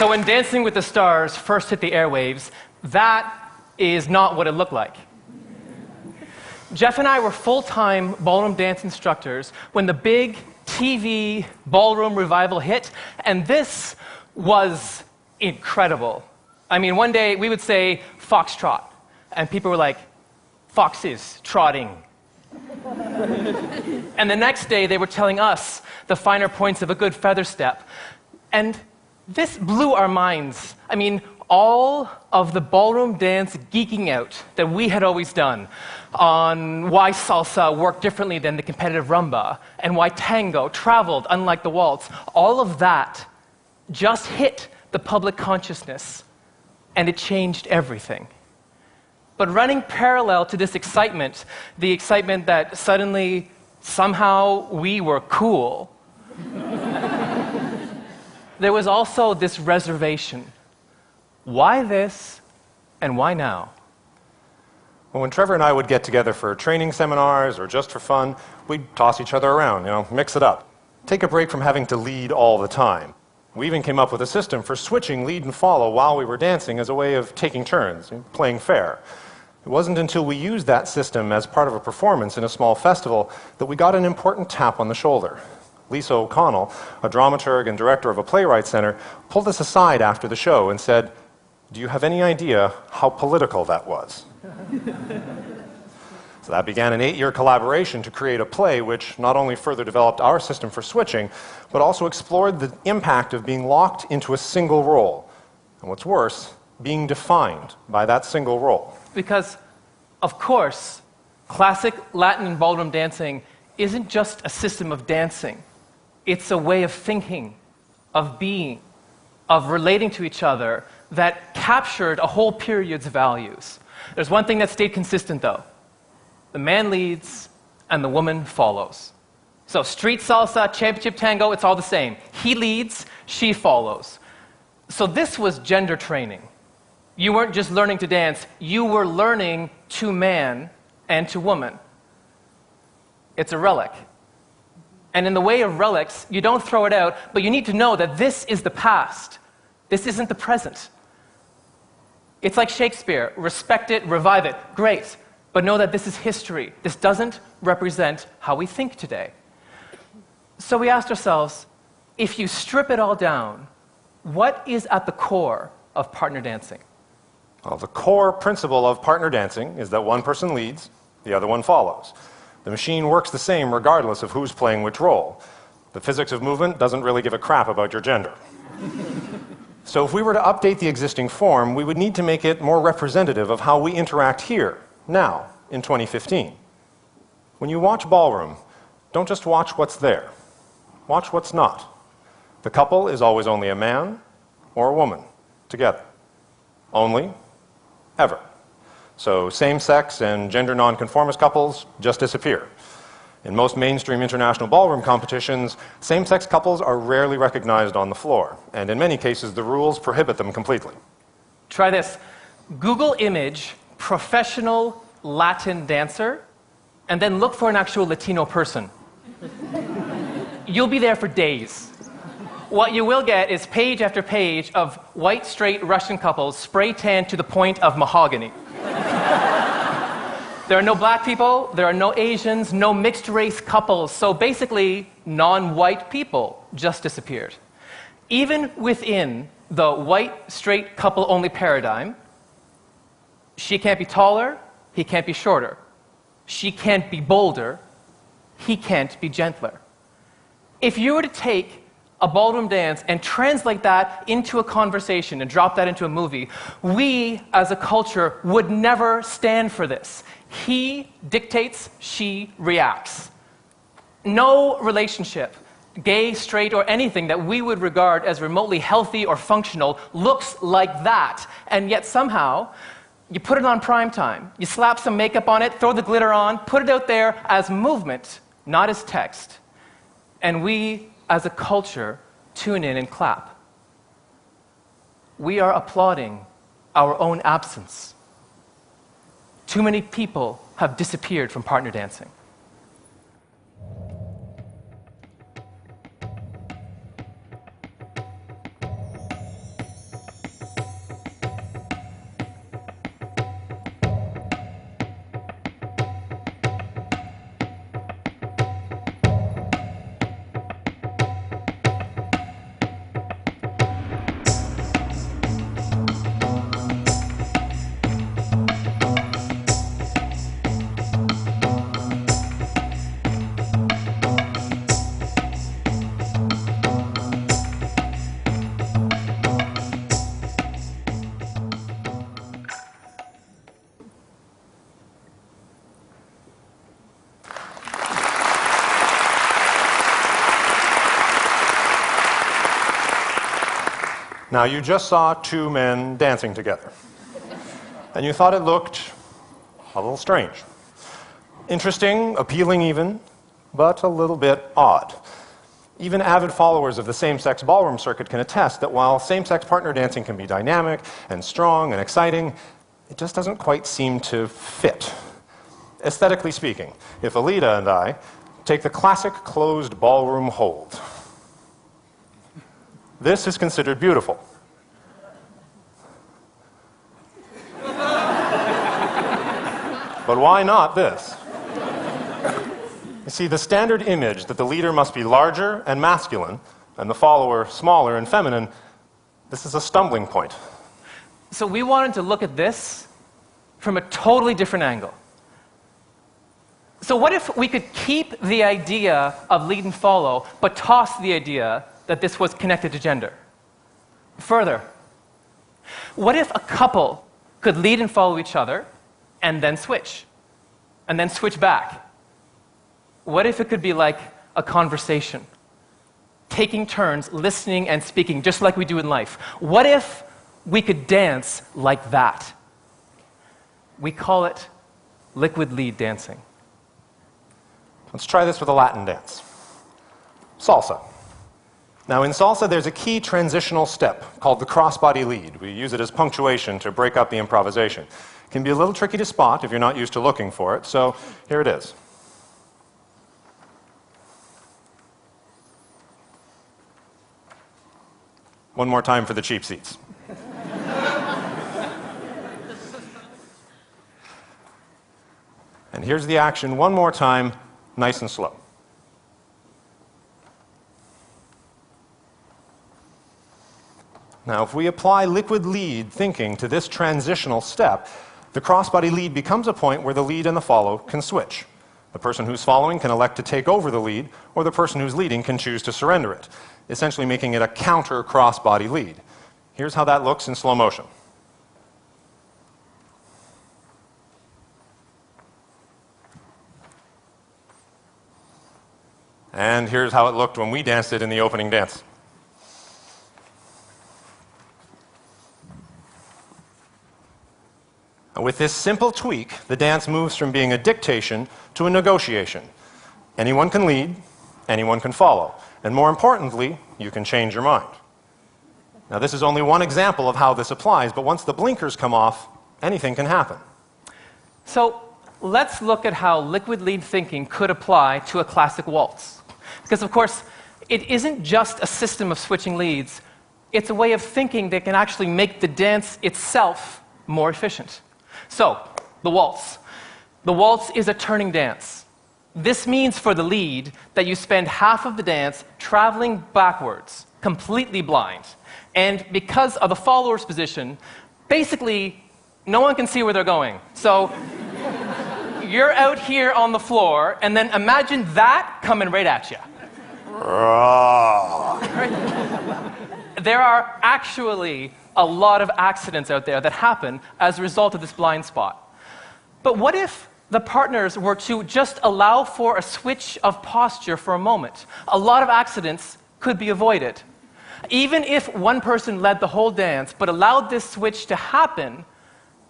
So when Dancing with the Stars first hit the airwaves, that is not what it looked like. Jeff and I were full-time ballroom dance instructors when the big TV ballroom revival hit, and this was incredible. I mean, one day we would say, "Foxtrot," and people were like, "Foxes trotting." And the next day they were telling us the finer points of a good feather step. And this blew our minds. I mean, all of the ballroom dance geeking out that we had always done on why salsa worked differently than the competitive rumba and why tango traveled unlike the waltz, all of that just hit the public consciousness, and it changed everything. But running parallel to this excitement, the excitement that suddenly, somehow, we were cool, there was also this reservation. Why this, and why now? Well, when Trevor and I would get together for training seminars or just for fun, we'd toss each other around, mix it up. Take a break from having to lead all the time. We even came up with a system for switching lead and follow while we were dancing as a way of taking turns, playing fair. It wasn't until we used that system as part of a performance in a small festival that we got an important tap on the shoulder. Lisa O'Connell, a dramaturg and director of a playwright center, pulled us aside after the show and said, "Do you have any idea how political that was?" So that began an 8-year collaboration to create a play which not only further developed our system for switching, but also explored the impact of being locked into a single role. And what's worse, being defined by that single role. Because, of course, classic Latin and ballroom dancing isn't just a system of dancing. It's a way of thinking, of being, of relating to each other that captured a whole period's values. There's one thing that stayed consistent, though. The man leads and the woman follows. So street salsa, championship tango, it's all the same. He leads, she follows. So this was gender training. You weren't just learning to dance, you were learning to man and to woman. It's a relic. And in the way of relics, you don't throw it out, but you need to know that this is the past. This isn't the present. It's like Shakespeare. Respect it, revive it. Great. But know that this is history. This doesn't represent how we think today. So we asked ourselves, if you strip it all down, what is at the core of partner dancing? Well, the core principle of partner dancing is that one person leads, the other one follows. The machine works the same regardless of who's playing which role. The physics of movement doesn't really give a crap about your gender. So if we were to update the existing form, we would need to make it more representative of how we interact here, now, in 2015. When you watch ballroom, don't just watch what's there. Watch what's not. The couple is always only a man or a woman, together. Only, ever. So same-sex and gender nonconformist couples just disappear. In most mainstream international ballroom competitions, same-sex couples are rarely recognized on the floor, and in many cases the rules prohibit them completely. Try this. Google image professional Latin dancer, and then look for an actual Latino person. You'll be there for days. What you will get is page after page of white, straight Russian couples spray tanned to the point of mahogany. There are no black people, there are no Asians, no mixed race couples, so basically non-white people just disappeared. Even within the white, straight couple only paradigm, she can't be taller, he can't be shorter. She can't be bolder, he can't be gentler. If you were to take a ballroom dance and translate that into a conversation and drop that into a movie, we as a culture would never stand for this. He dictates, she reacts. No relationship, gay, straight, or anything that we would regard as remotely healthy or functional looks like that. And yet somehow, you put it on prime time, you slap some makeup on it, throw the glitter on, put it out there as movement, not as text. And we, as a culture, tune in and clap. We are applauding our own absence. Too many people have disappeared from partner dancing. Now, you just saw two men dancing together, and you thought it looked a little strange. Interesting, appealing even, but a little bit odd. Even avid followers of the same-sex ballroom circuit can attest that while same-sex partner dancing can be dynamic and strong and exciting, it just doesn't quite seem to fit. Aesthetically speaking, if Alida and I take the classic closed ballroom hold, this is considered beautiful. But why not this? You see, the standard image that the leader must be larger and masculine, and the follower smaller and feminine, this is a stumbling point. So we wanted to look at this from a totally different angle. So what if we could keep the idea of lead and follow, but toss the idea that this was connected to gender? Further, what if a couple could lead and follow each other and then switch back? What if it could be like a conversation, taking turns, listening and speaking, just like we do in life? What if we could dance like that? We call it liquid lead dancing. Let's try this with a Latin dance. Salsa. Now, in salsa, there's a key transitional step called the crossbody lead. We use it as punctuation to break up the improvisation. It can be a little tricky to spot if you're not used to looking for it, so here it is. One more time for the cheap seats. And here's the action one more time, nice and slow. Now, if we apply liquid lead thinking to this transitional step, the crossbody lead becomes a point where the lead and the follow can switch. The person who's following can elect to take over the lead, or the person who's leading can choose to surrender it, essentially making it a counter crossbody lead. Here's how that looks in slow motion. And here's how it looked when we danced it in the opening dance. With this simple tweak, the dance moves from being a dictation to a negotiation. Anyone can lead, anyone can follow, and more importantly, you can change your mind. Now, this is only one example of how this applies, but once the blinkers come off, anything can happen. So let's look at how liquid lead thinking could apply to a classic waltz. Because, of course, it isn't just a system of switching leads, it's a way of thinking that can actually make the dance itself more efficient. So, the waltz. The waltz is a turning dance. This means for the lead that you spend half of the dance traveling backwards, completely blind. And because of the follower's position, basically, no one can see where they're going. So, you're out here on the floor, and then imagine that coming right at you. Right? There are actually a lot of accidents out there that happen as a result of this blind spot. But what if the partners were to just allow for a switch of posture for a moment? A lot of accidents could be avoided. Even if one person led the whole dance but allowed this switch to happen,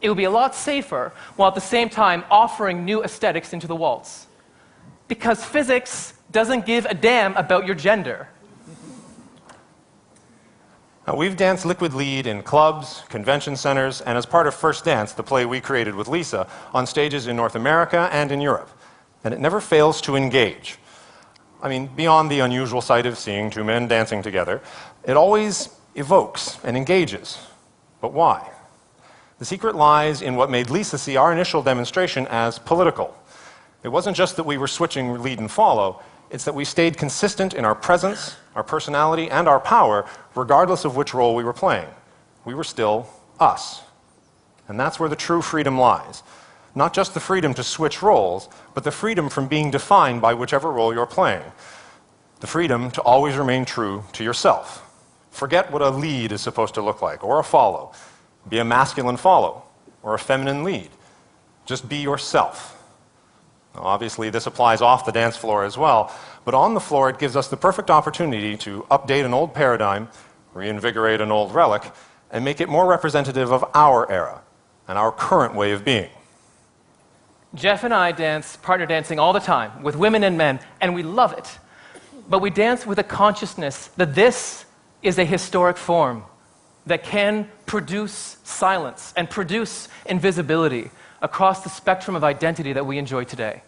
it would be a lot safer, while at the same time offering new aesthetics into the waltz. Because physics doesn't give a damn about your gender. Now, we've danced liquid lead in clubs, convention centers, and as part of First Dance, the play we created with Lisa, on stages in North America and in Europe. And it never fails to engage. I mean, beyond the unusual sight of seeing two men dancing together, it always evokes and engages. But why? The secret lies in what made Lisa see our initial demonstration as political. It wasn't just that we were switching lead and follow, it's that we stayed consistent in our presence, our personality, and our power, regardless of which role we were playing. We were still us. And that's where the true freedom lies. Not just the freedom to switch roles, but the freedom from being defined by whichever role you're playing. The freedom to always remain true to yourself. Forget what a lead is supposed to look like, or a follow. Be a masculine follow, or a feminine lead. Just be yourself. Now, obviously, this applies off the dance floor as well, but on the floor, it gives us the perfect opportunity to update an old paradigm, reinvigorate an old relic, and make it more representative of our era and our current way of being. Jeff and I dance partner dancing all the time with women and men, and we love it. But we dance with a consciousness that this is a historic form that can produce silence and produce invisibility across the spectrum of identity that we enjoy today.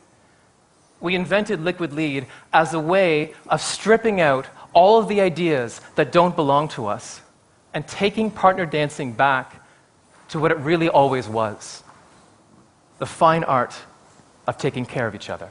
We invented liquid lead as a way of stripping out all of the ideas that don't belong to us and taking partner dancing back to what it really always was: the fine art of taking care of each other.